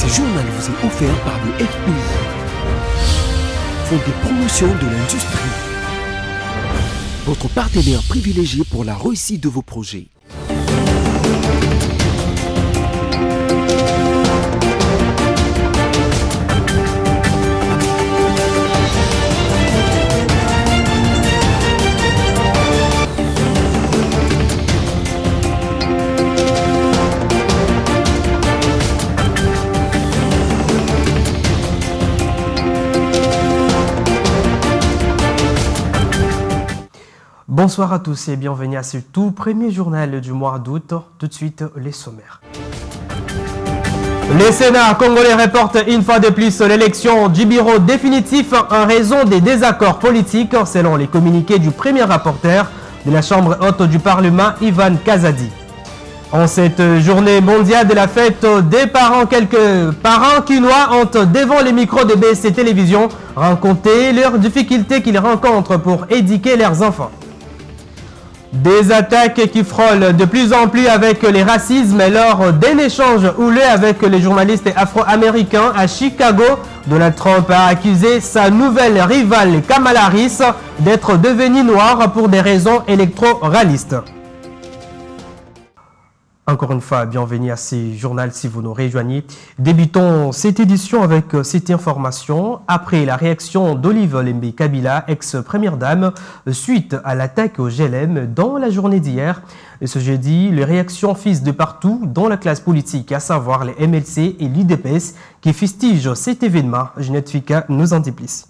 Ce journal vous est offert par le FPI, Fonds de promotion de l'industrie, votre partenaire privilégié pour la réussite de vos projets. Bonsoir à tous et bienvenue à ce tout premier journal du mois d'août. Tout de suite, les sommaires. Le Sénat congolais reporte une fois de plus l'élection du bureau définitif en raison des désaccords politiques, selon les communiqués du premier rapporteur de la Chambre haute du Parlement, Ivan Kazadi. En cette journée mondiale de la fête des parents, quelques parents quinois ont, devant les micros de BSC Télévision, raconté leurs difficultés qu'ils rencontrent pour éduquer leurs enfants. Des attaques qui frôlent de plus en plus avec les racismes lors d'un échange houleux avec les journalistes afro-américains à Chicago. Donald Trump a accusé sa nouvelle rivale Kamala Harris d'être devenue noire pour des raisons électoralistes. Encore une fois, bienvenue à ce journal si vous nous rejoignez. Débutons cette édition avec cette information. Après la réaction d'Olive Lembe Kabila, ex-première dame, suite à l'attaque au GLM dans la journée d'hier. Ce jeudi, les réactions fusent de partout dans la classe politique, à savoir les MLC et l'UDPS qui fustigent cet événement. Ginette Fika nous en dit plus.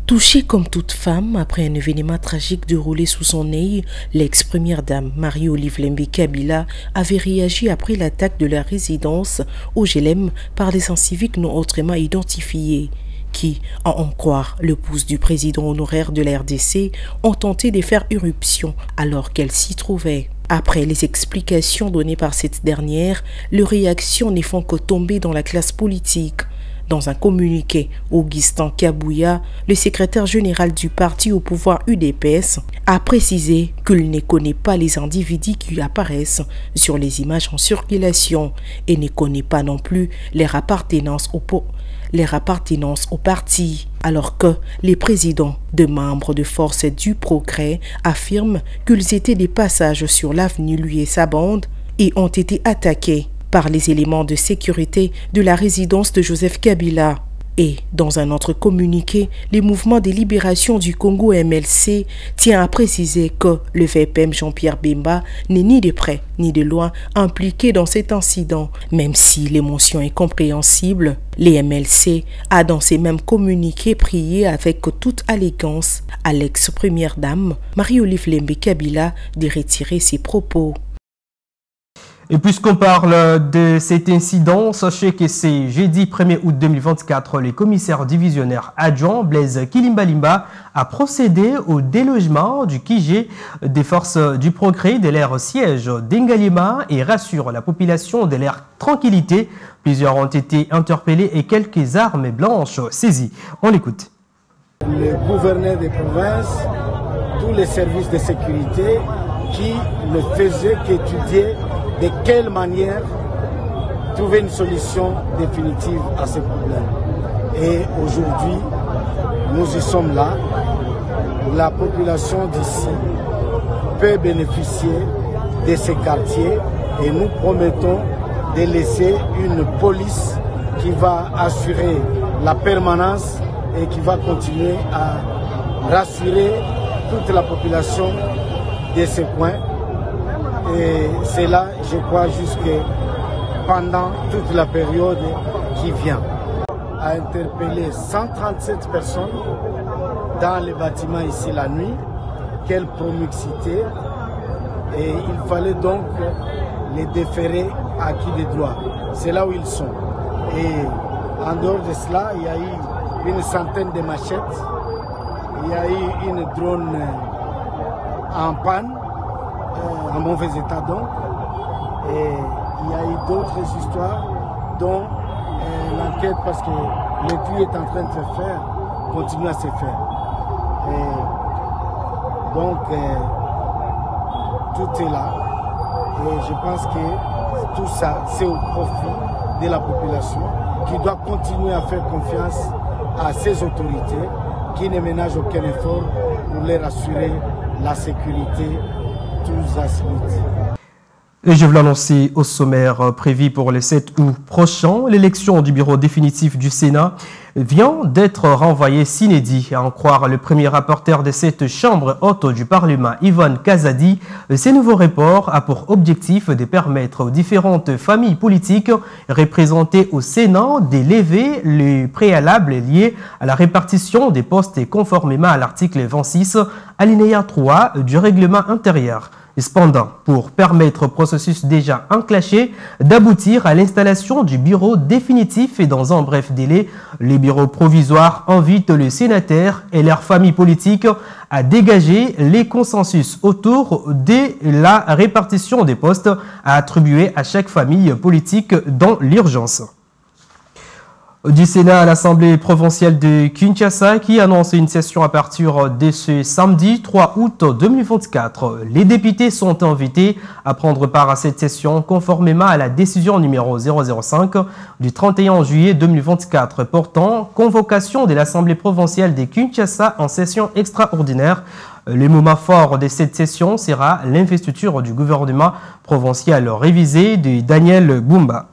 Touchée comme toute femme après un événement tragique déroulé sous son œil, l'ex-première dame Marie-Olive Lembe Kabila avait réagi après l'attaque de la résidence au GLM par des civiques non autrement identifiés qui, à en croire l'épouse du président honoraire de la RDC, ont tenté de faire irruption alors qu'elle s'y trouvait. Après les explications données par cette dernière, les réactions ne font que tomber dans la classe politique. Dans un communiqué, Augustin Kabouya, le secrétaire général du parti au pouvoir UDPS, a précisé qu'il ne connaît pas les individus qui apparaissent sur les images en circulation et ne connaît pas non plus leur appartenance au parti, alors que les présidents de membres de Force du Progrès affirment qu'ils étaient des passages sur l'avenue lui et sa bande et ont été attaqués par les éléments de sécurité de la résidence de Joseph Kabila. Et, dans un autre communiqué, le mouvement de libération du Congo MLC tient à préciser que le VPM Jean-Pierre Bemba n'est ni de près ni de loin impliqué dans cet incident. Même si l'émotion est compréhensible, les MLC a dans ces mêmes communiqués prié avec toute allégance à l'ex-première dame Marie-Olive Lembe Kabila de retirer ses propos. Et puisqu'on parle de cet incident, sachez que c'est jeudi 1er août 2024, le commissaire divisionnaire adjoint Blaise Kilimbalimba a procédé au délogement du QG des forces du progrès de l'air siège d'Engalima et rassure la population de l'air tranquillité. Plusieurs ont été interpellés et quelques armes blanches saisies. On l'écoute. Le gouverneur des provinces, tous les services de sécurité qui ne faisaient qu'étudier de quelle manière trouver une solution définitive à ce problème. Et aujourd'hui, nous y sommes là. La population d'ici peut bénéficier de ces quartiers et nous promettons de laisser une police qui va assurer la permanence et qui va continuer à rassurer toute la population de ce coin. Et c'est là, je crois, jusque pendant toute la période qui vient. A interpellé 137 personnes dans les bâtiments ici la nuit. Quelle promiscuité. Et il fallait donc les déférer à qui des droits. C'est là où ils sont. Et en dehors de cela, il y a eu une centaine de machettes. Il y a eu une drone en panne. En mauvais état donc, et il y a eu d'autres histoires dont l'enquête, parce que le puits est en train de se faire, continue à se faire. Et donc tout est là, et je pense que tout ça c'est au profit de la population, qui doit continuer à faire confiance à ces autorités, qui ne ménagent aucun effort pour leur assurer la sécurité tous azimuts. Et je vous l'annoncer au sommaire prévu pour le 7 août prochain. L'élection du bureau définitif du Sénat vient d'être renvoyée s'inédit. À en croire le premier rapporteur de cette chambre haute du Parlement, Ivan Kazadi, ces nouveaux reports a pour objectif de permettre aux différentes familles politiques représentées au Sénat d'élever les préalables liés à la répartition des postes conformément à l'article 26, alinéa 3 du règlement intérieur. Cependant, pour permettre au processus déjà enclenché d'aboutir à l'installation du bureau définitif et dans un bref délai, les bureaux provisoires invitent les sénateurs et leurs familles politiques à dégager les consensus autour de la répartition des postes à attribuer à chaque famille politique dans l'urgence. Du Sénat à l'Assemblée provinciale de Kinshasa qui annonce une session à partir de ce samedi 3 août 2024. Les députés sont invités à prendre part à cette session conformément à la décision numéro 005 du 31 juillet 2024 portant convocation de l'Assemblée provinciale de Kinshasa en session extraordinaire. Le moment fort de cette session sera l'investiture du gouvernement provincial révisé de Daniel Bumba.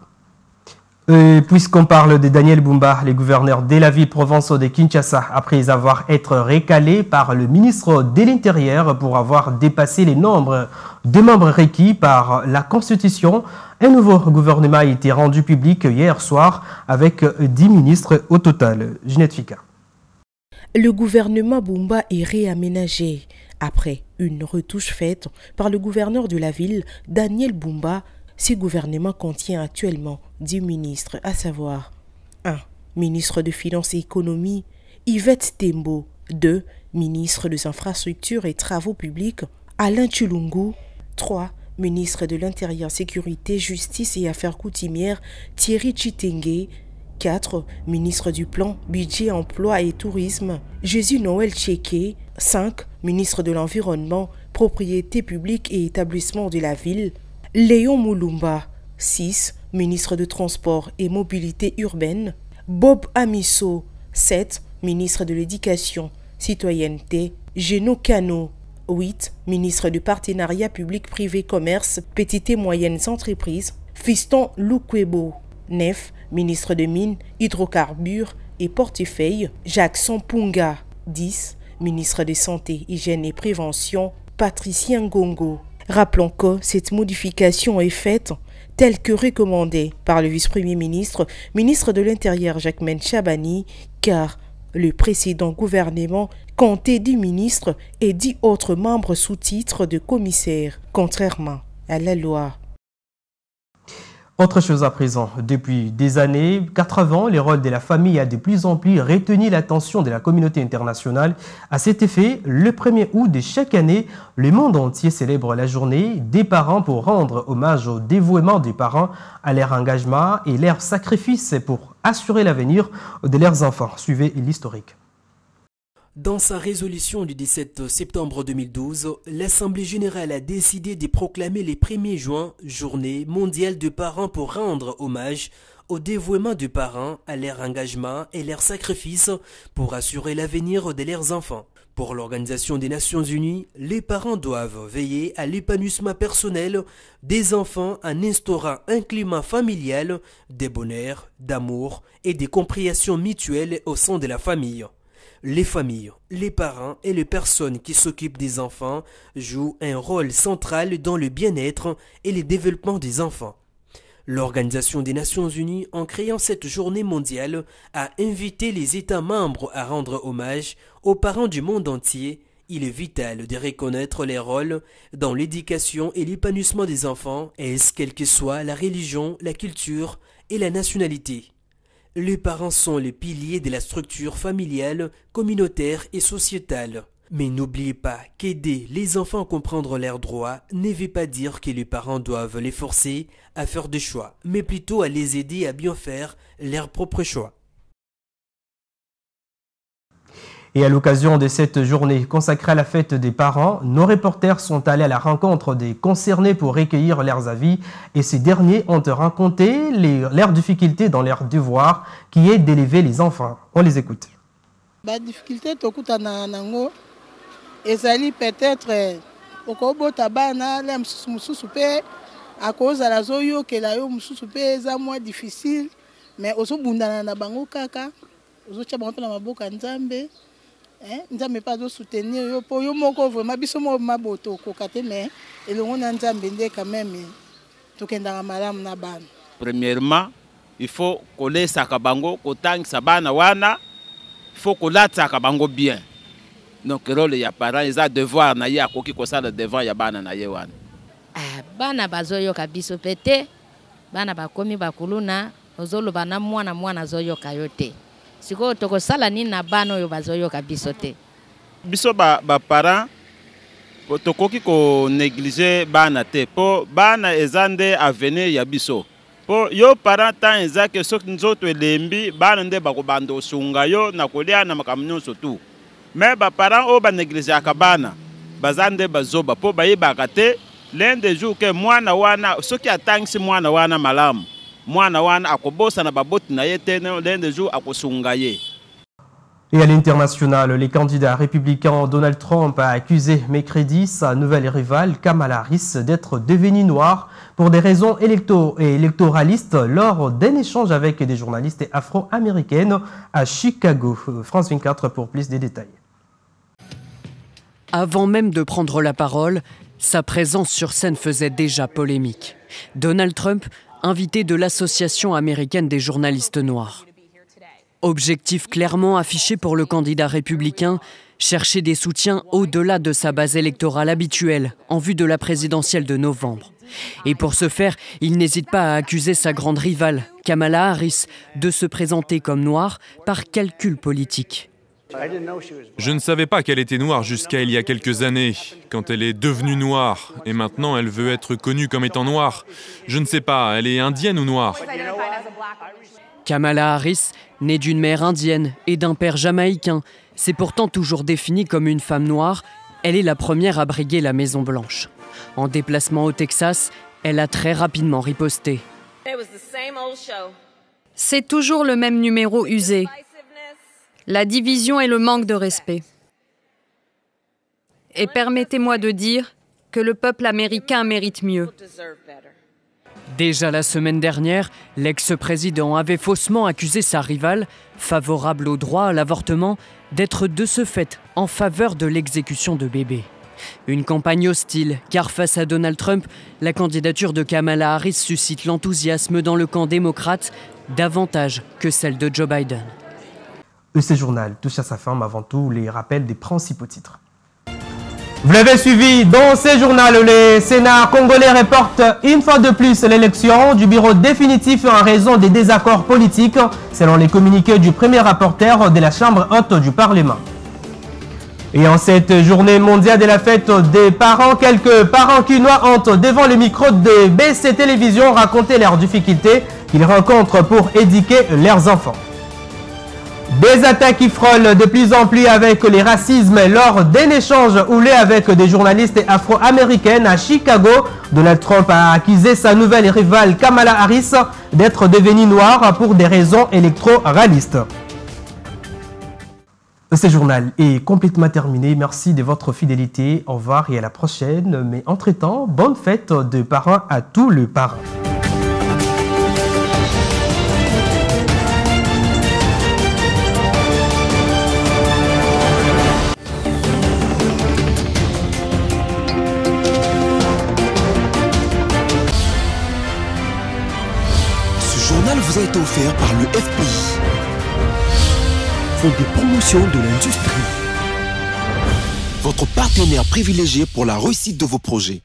Puisqu'on parle de Daniel Bumba, le gouverneur de la ville-province de Kinshasa, après avoir été recalé par le ministre de l'Intérieur pour avoir dépassé les nombres de membres requis par la Constitution, un nouveau gouvernement a été rendu public hier soir avec 10 ministres au total. Ginette Fika. Le gouvernement Bumba est réaménagé après une retouche faite par le gouverneur de la ville, Daniel Bumba. Ce gouvernement contient actuellement 10 ministres, à savoir 1. Ministre de Finances et Économie, Yvette Tembo. 2. Ministre des Infrastructures et Travaux Publics, Alain Tchulungu. 3. Ministre de l'Intérieur, Sécurité, Justice et Affaires coutumières, Thierry Chitenge. 4. Ministre du Plan, Budget, Emploi et Tourisme, Jésus Noël Tchéké. 5. Ministre de l'Environnement, Propriété publique et Établissement de la ville, Léon Moulumba. 6. Ministre de Transport et Mobilité urbaine, Bob Amiso. 7. Ministre de l'Éducation, Citoyenneté, Geno Kano. 8. Ministre du Partenariat public-privé commerce, Petites et moyennes entreprises, Fiston Lukwebo. 9. Ministre de Mines, Hydrocarbures et Portefeuille, Jackson Punga. 10. Ministre de Santé, Hygiène et Prévention, Patricia Ngongo. Rappelons que cette modification est faite telle que recommandée par le vice-premier ministre, ministre de l'Intérieur Jacquemaine Chabani, car le précédent gouvernement comptait 10 ministres et 10 autres membres sous titre de commissaire, contrairement à la loi. Autre chose à présent, depuis des années 80, le rôle de la famille a de plus en plus retenu l'attention de la communauté internationale. À cet effet, le 1er août de chaque année, le monde entier célèbre la journée des parents pour rendre hommage au dévouement des parents, à leur engagement et leur sacrifice pour assurer l'avenir de leurs enfants. Suivez l'historique. Dans sa résolution du 17 septembre 2012, l'Assemblée générale a décidé de proclamer le 1er juin Journée mondiale des parents pour rendre hommage au dévouement des parents, à leur engagement et leur sacrifice pour assurer l'avenir de leurs enfants. Pour l'Organisation des Nations Unies, les parents doivent veiller à l'épanouissement personnel des enfants en instaurant un climat familial de bonheur, d'amour et de compréhension mutuelle au sein de la famille. Les familles, les parents et les personnes qui s'occupent des enfants jouent un rôle central dans le bien-être et le développement des enfants. L'Organisation des Nations Unies, en créant cette journée mondiale, a invité les États membres à rendre hommage aux parents du monde entier. Il est vital de reconnaître les rôles dans l'éducation et l'épanouissement des enfants, quelle que soit la religion, la culture et la nationalité. Les parents sont les piliers de la structure familiale, communautaire et sociétale. Mais n'oubliez pas qu'aider les enfants à comprendre leurs droits ne veut pas dire que les parents doivent les forcer à faire des choix, mais plutôt à les aider à bien faire leurs propres choix. Et à l'occasion de cette journée consacrée à la fête des parents, nos reporters sont allés à la rencontre des concernés pour recueillir leurs avis et ces derniers ont raconté leurs difficultés dans leur devoir qui est d'élever les enfants. On les écoute. La difficulté ezali peut-être okobota bana la mususu pe à cause de la zoyo que la yo mususu pe eza moins difficile mais ozobundana na bango kaka ozotia bango na maboka nzambe nzambe pas de soutenir yo po yo moko vraiment biso mo maboto kokate mais elongo na nzambe nde quand même tokendaka malamu na bana. Premièrement, il faut kolesa ka bango kotangisa bana wana, il faut kolatsa ka bango bien. Donc rôle ya parents ils a devoir na ya koki ko sala devant ya bana na ye wana. Bana bazoyo kabiso pete bana bakomi bakuluna ozoloba na mwana zoyo kayote. Siko toko sala ni na bana yo bazoyo kabiso te. Biso ba parents tokoki ko négliger bana te po bana ezande avenir ya biso. Po yo parents tant ezake soki nzoto elembi bana nde bakobando sunga yo na kolia na makamnyo surtout. Mais les parents ont négligé les bana, bazande bazoba po bayebaka te l'un des jours que mwana wana soki atangisi mwana wana malamu mwana wana akobosa na baboti na ye te l'un des jours akosunga ye. Et à l'international, les candidats républicains Donald Trump a accusé mercredi sa nouvelle rivale Kamala Harris d'être devenue noire pour des raisons électoralistes lors d'un échange avec des journalistes afro-américaines à Chicago. France 24 pour plus de détails. Avant même de prendre la parole, sa présence sur scène faisait déjà polémique. Donald Trump, invité de l'Association américaine des journalistes noirs. Objectif clairement affiché pour le candidat républicain, chercher des soutiens au-delà de sa base électorale habituelle en vue de la présidentielle de novembre. Et pour ce faire, il n'hésite pas à accuser sa grande rivale, Kamala Harris, de se présenter comme noire par calcul politique. Je ne savais pas qu'elle était noire jusqu'à il y a quelques années, quand elle est devenue noire, et maintenant elle veut être connue comme étant noire. Je ne sais pas, elle est indienne ou noire? Kamala Harris, née d'une mère indienne et d'un père jamaïcain, s'est pourtant toujours définie comme une femme noire. Elle est la première à briguer la Maison-Blanche. En déplacement au Texas, elle a très rapidement riposté. C'est toujours le même numéro usé. La division et le manque de respect. Et permettez-moi de dire que le peuple américain mérite mieux. Déjà la semaine dernière, l'ex-président avait faussement accusé sa rivale, favorable au droit à l'avortement, d'être de ce fait en faveur de l'exécution de bébés. Une campagne hostile, car face à Donald Trump, la candidature de Kamala Harris suscite l'enthousiasme dans le camp démocrate, davantage que celle de Joe Biden. Ce journal touche à sa fin, mais avant tout les rappels des principaux titres. Vous l'avez suivi dans ce journal, le Sénat congolais reporte une fois de plus l'élection du bureau définitif en raison des désaccords politiques, selon les communiqués du premier rapporteur de la Chambre haute du Parlement. Et en cette journée mondiale de la fête des parents, quelques parents quinois ont devant le micro de BC Télévision raconté leurs difficultés qu'ils rencontrent pour éduquer leurs enfants. Des attaques qui frôlent de plus en plus avec les racismes lors d'un échange houlé avec des journalistes afro-américaines à Chicago. Donald Trump a accusé sa nouvelle rivale Kamala Harris d'être devenue noire pour des raisons électoralistes. Ce journal est complètement terminé. Merci de votre fidélité. Au revoir et à la prochaine. Mais entre-temps, bonne fête de parents à tous les parents. Vous a été offert par le FPI, Fonds de promotion de l'industrie, votre partenaire privilégié pour la réussite de vos projets.